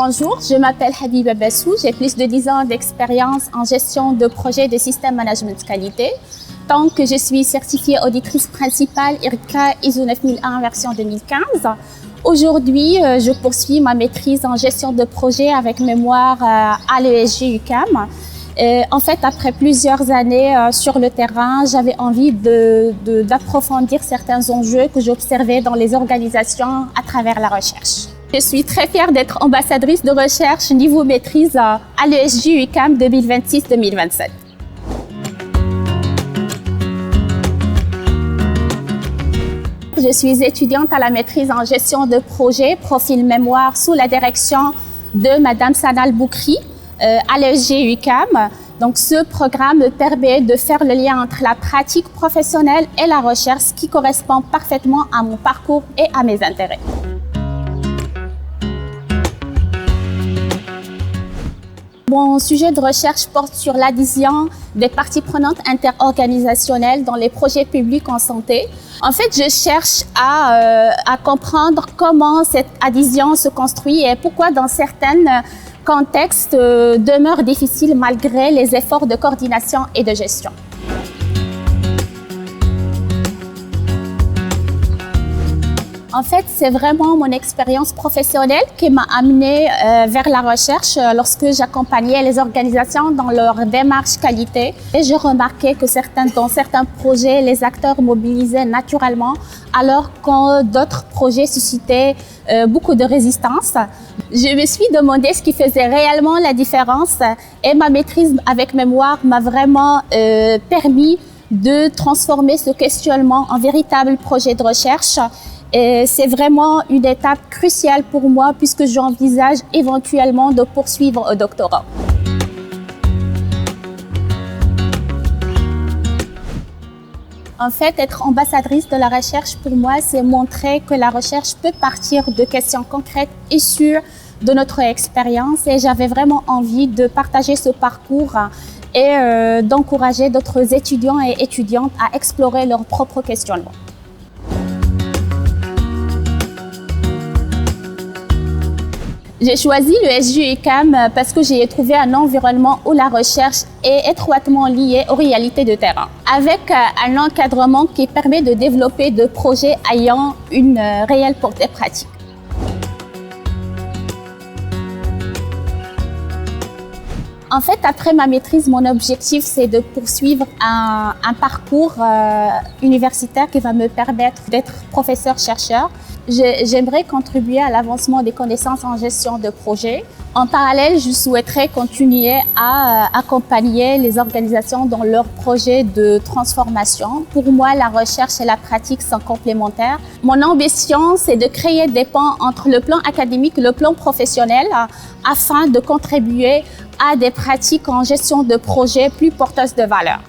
Bonjour, je m'appelle Habiba Bassou, j'ai plus de 10 ans d'expérience en gestion de projets de système management qualité. Tant que je suis certifiée auditrice principale IRCA ISO 9001 version 2015. Aujourd'hui, je poursuis ma maîtrise en gestion de projet avec mémoire à l'ESG UQAM. En fait, après plusieurs années sur le terrain, j'avais envie d'approfondir certains enjeux que j'observais dans les organisations à travers la recherche. Je suis très fière d'être ambassadrice de recherche niveau maîtrise à l'ESG UQAM 2026-2027. Je suis étudiante à la maîtrise en gestion de projet, profil mémoire sous la direction de Madame Sanal Boukri à l'ESG UQAM. Donc, ce programme me permet de faire le lien entre la pratique professionnelle et la recherche, ce qui correspond parfaitement à mon parcours et à mes intérêts. Mon sujet de recherche porte sur l'adhésion des parties prenantes interorganisationnelles dans les projets publics en santé. En fait, je cherche à comprendre comment cette adhésion se construit et pourquoi dans certains contextes demeure difficile malgré les efforts de coordination et de gestion. En fait, c'est vraiment mon expérience professionnelle qui m'a amenée vers la recherche lorsque j'accompagnais les organisations dans leur démarche qualité. Et je remarquais que dans certains projets, les acteurs mobilisaient naturellement, alors que d'autres projets suscitaient beaucoup de résistance. Je me suis demandé ce qui faisait réellement la différence et ma maîtrise avec mémoire m'a vraiment permis de transformer ce questionnement en véritable projet de recherche. Et c'est vraiment une étape cruciale pour moi puisque j'envisage éventuellement de poursuivre au doctorat. En fait, être ambassadrice de la recherche pour moi, c'est montrer que la recherche peut partir de questions concrètes issues de notre expérience et j'avais vraiment envie de partager ce parcours et d'encourager d'autres étudiants et étudiantes à explorer leurs propres questionnements. J'ai choisi le SG UQAM parce que j'ai trouvé un environnement où la recherche est étroitement liée aux réalités de terrain, avec un encadrement qui permet de développer des projets ayant une réelle portée pratique. En fait, après ma maîtrise, mon objectif, c'est de poursuivre un parcours universitaire qui va me permettre d'être professeur-chercheur. J'aimerais contribuer à l'avancement des connaissances en gestion de projet. En parallèle, je souhaiterais continuer à accompagner les organisations dans leurs projets de transformation. Pour moi, la recherche et la pratique sont complémentaires. Mon ambition, c'est de créer des ponts entre le plan académique et le plan professionnel afin de contribuer à des pratiques en gestion de projet plus porteuses de valeur.